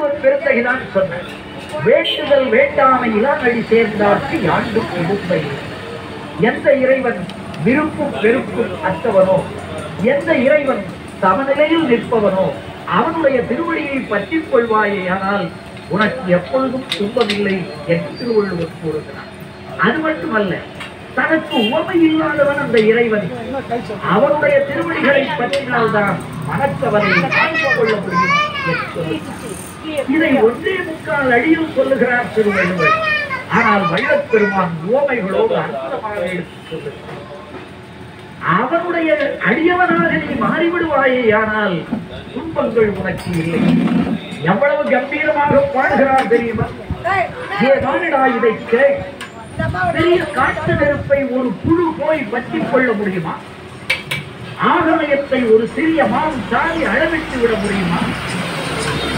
வள்ளுவர் பெருந்தகைதான் சொன்னார், வேண்டுதல் வேண்டாமை இளநடி சேர்ந்தார்க்கு யாண்டும் இடும்பை. எந்த இறைவன் விருப்பும் வெறுப்பும் அற்றவனோ, எந்த இறைவன் சமநிலையில் நிற்பவனோ அவனுடைய திருவடியை பற்றிக் கொள்வாயே, ஆனால் உனக்கு எப்பொழுதும் துன்பமில்லை என்று திருவள்ளுவர் கூறுகிறார். அது மட்டுமல்ல, தனக்கு உவமை இல்லாதவன் அந்த இறைவன், அவனுடைய திருவடிகளை பற்றினால்தான் மனத்தவனை காத்துக் கொள்ள முடியும் என்று சொல்லுகிறார். இதை 1.25 அடியில் சொல்லுகிறார் திருவள்ளுவர். ஆனால் வள்ளற்பெருமான் உவமைகளோடு அற்புதமாக எடுத்துச் சொல்லுகிறார். அவனுடைய அடியவனாக நீ மாறிவிடுவாயே, ஆனால் துன்பங்கள் உனக்கு இல்லை. எவ்வளவு கம்பீரமாக பாடுகிறார் தெரியுமா? ஏதானிடா இதை கேள், பெரிய காட்டு நெருப்பை ஒரு புழு போய் பற்றிக் கொள்ள முடியுமா? ஆகமயத்தை ஒரு சிறிய மாம் சாதி அளவிட்டு விட முடியுமா?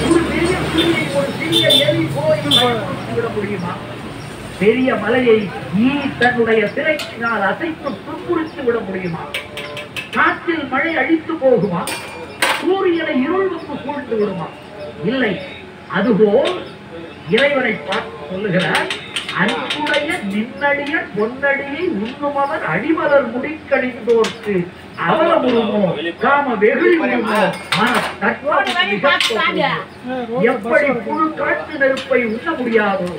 ஒரு பெரிய புலியை ஒரு சிறிய எலி போய் விட முடியுமா? பெரிய மலையை ஈ தன்னுடைய திரைக்கினால் அசைத்து துன்புறுத்தி விட முடியுமா? காற்றில் மழை அழித்து போகுமா? சூரியனை இருள் வந்து சூழ்ந்து விடுமா? இல்லை. அதுபோல் இறைவனை பார்த்து சொல்லுகிறார், அன்புடைய நின்னடிய பொன்னடியை உண்ணுமவர் அடிமலர் முடிக்கணிந்தோர்க்கு அவலமுருமோ காம வெகுளி விடுமோ மன தத்துவம். எப்படி புழு காட்டு நெருப்பை உண்ண முடியாதோ,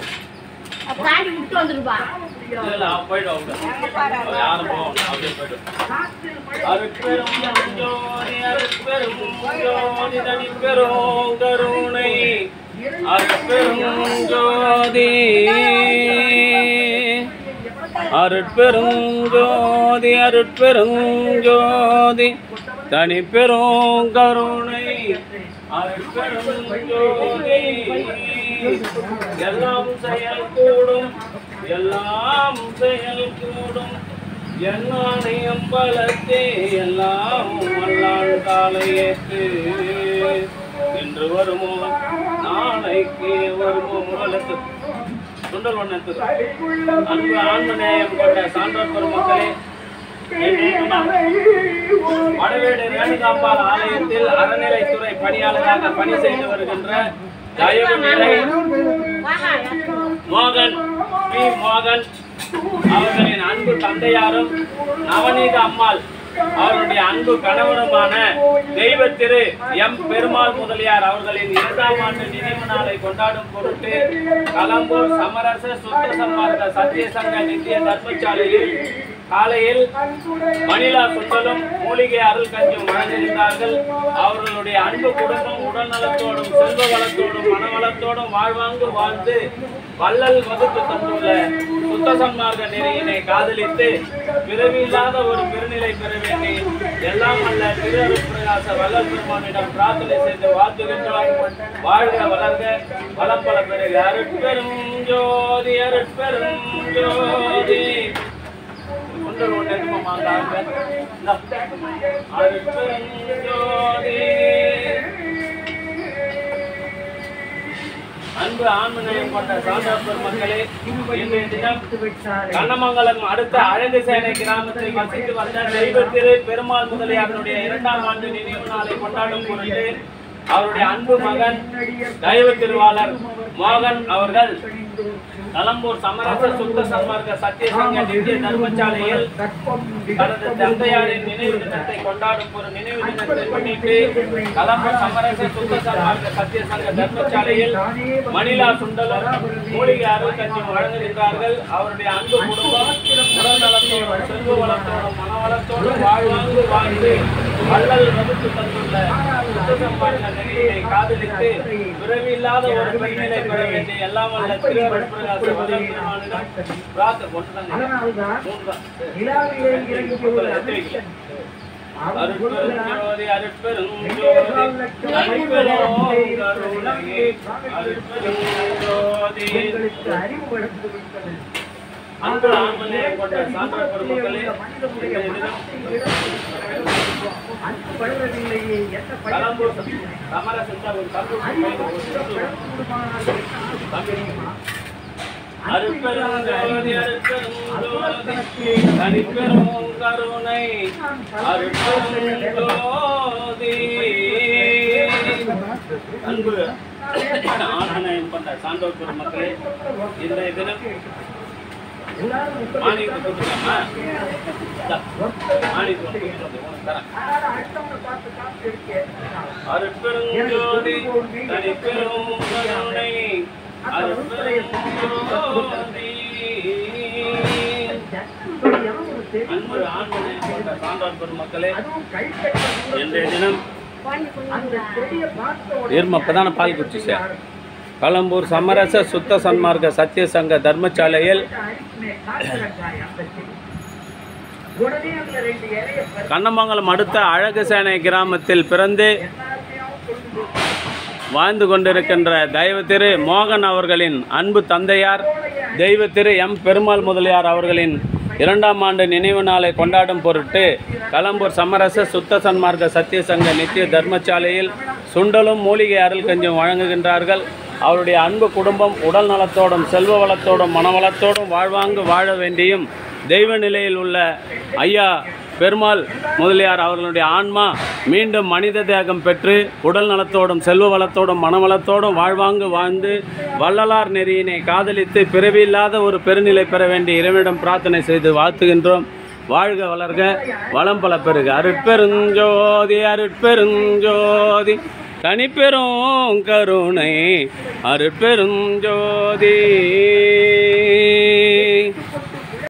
அருட்பெருஞ்சோதி அருட்பெருஞ்சோதி தனி பெருங்கருணை அருட்பெருஞ்சோதி. எல்லாம் செயல் கூடும் எல்லாம் செயல் கூடும் என்னானையும் பலத்தே எல்லாம் வல்லான் காலையேற்று. இன்று வருமோ நாளைக்கு வருமோ முதலத்து சுண்டல் வண்ணத்துக்கு அன்பு ஆன்மநேயம் கொண்ட சான்றோர் பெருமக்களே, வடவேடு ரேணுகாம்பாள் ஆலயத்தில் அறநிலைத்துறை பணியாளராக பணி செய்து வருகின்ற தயவு நிலை மோகன் பி. மோகன் அவர்களின் அன்பு தந்தையாரும் நவநீத அம்மாள் அவருடைய அன்பு கணவருமான தெய்வ திரு எம். பெருமாள் முதலியார் அவர்களின் 2ஆம் ஆண்டு நினைவு நாளை கொண்டாடும் பொருட்டு கலம்பூர் சமரச சுத்த சன்மார்க்க சத்திய சங்க நித்திய தர்மசாலையில் காலையில் மணிலா சுண்டலும் மூலிகை அருள் கஞ்சும் வழங்கியிருந்தார்கள். அவர்களுடைய அன்பு குடும்பம் உடல் நலத்தோடும் செல்வ வளத்தோடும் மனவளத்தோடும் வாழ்வாங்கு வாழ்ந்து வள்ளல் வகுத்து தந்துள்ள சுத்த சன்மார்க்க நெறியினை காதலித்து பிறவியில்லாத ஒரு பெருநிலை பெற வேண்டி எல்லாம் அல்ல திரு அருட்பிரகாச வள்ளல் பெருமானிடம் பிரார்த்தனை செய்து வாழ்த்துகின்றோம். வாழ்க வளர்க வளம் பல பெருக. அருட்பெரும் ஜோதி அருட்பெரும் ஜோதி. அன்பு ஆன்மநேயம் கொண்ட சான்றோர் பெருமக்களே, இன்றைய தினம் கண்ணமங்கலம் அடுத்த அழகு சேனை கிராமத்தில் வசித்து வந்த தெய்வ திரு பெருமாள் முதலியாருடைய 2ஆம் ஆண்டு நினைவு நாளை கொண்டாடும் பொருட்டு அவருடைய அன்பு மகன் தெய்வ திருவாளர் மோகன் அவர்கள் கலம்பூர் சமரச சுத்த சன்மார்க்க சத்திய சங்க நித்திய தர்மசாலையில் தனது தந்தையாரின் நினைவு தினத்தை கொண்டாடும் ஒரு நினைவு தினத்தை முன்னிட்டு கலம்பூர் சமரச சுத்த சன்மார்க்க சத்திய சங்க தர்மசாலையில் மணிலா சுண்டலும் மூலிகை அருள் கஞ்சும் வழங்குகின்றார்கள். அவருடைய அன்பு குடும்பம் உடல் நலத்தோடும் செல்வ வளத்தோடும் மனவளத்தோடும் வாழ்வாங்கு வாழ்ந்து வள்ளல் வகுத்து தந்துள்ள சுத்த சன்மார்க்க நெறியினை காதலித்து பிறவியில்லாத ஒரு பெருநிலை பெற வேண்டிய எல்லாம் வல்ல திரு அருட்பிரகாச வள்ளல் பெருமானிடம் பிரார்த்தனை அருட்பெருஞ்சோதி அருட்பெருஞ்சோதி அன்பு ஆன்மநேயம் கொண்ட சான்றோர் பெருமக்களே, கலம்பூர் சமரச அருட்பெருஞ்சோதி அருட்பெருஞ்சோதி தனிப்பெரும் கருணை அருட்பெருஞ்சோதி. அன்பு ஆன்மநேயம் கொண்ட சான்றோர் பெருமக்களே, இன்றைய தினம் மானியத்தை கொடுத்துக்கலாமா? மானியத்தை தரேன். அருட்பெருஞ்சோதி தனிப்பெரும் கருணை அருட்பெருஞ்சோதி அன்பு ஆன்மநேயம் கொண்ட சான்றோர் பெருமக்களே, இன்றைய தினம் பிரதான பால் குச்சி சார் களம்பூர் சமரச சுத்த சன்மார்க்க சத்திய சங்க தர்மசாலையில் கண்ணமங்கலம் அடுத்த அழகுசேனை கிராமத்தில் பிறந்து வாழ்ந்து கொண்டிருக்கின்ற தெய்வ திரு மோகன் அவர்களின் அன்பு தந்தையார் தெய்வ திரு எம் பெருமாள் முதலியார் அவர்களின் 2ஆம் ஆண்டு நினைவு நாளை கொண்டாடும் பொருட்டு களம்பூர் சமரச சுத்த சன்மார்க்க சத்திய சங்க நித்திய தர்மசாலையில் சுண்டலும் மூலிகை அருள் கஞ்சும் வழங்குகின்றார்கள். அவருடைய அன்பு குடும்பம் உடல் நலத்தோடும் செல்வ வளத்தோடும் மனவளத்தோடும் வாழ்வாங்கு வாழ வேண்டியும் தெய்வ நிலையில் உள்ள ஐயா பெருமாள் முதலியார் அவர்களுடைய ஆன்மா மீண்டும் மனித தேகம் பெற்று உடல் நலத்தோடும் செல்வ வளத்தோடும் மனவளத்தோடும் வாழ்வாங்கு வாழ்ந்து வள்ளலார் நெறியினை காதலித்து பிறவியில்லாத ஒரு பெருநிலை பெற வேண்டிய இறைவனிடம் பிரார்த்தனை செய்து வாழ்த்துகின்றோம். வாழ்க வளர்க வளம் பல பெருக. அருட்பெருஞ்சோதி அருட்பெருஞ்சோதி தனிப்பெரும் கருணை அருட்பெருஞ்சோதி.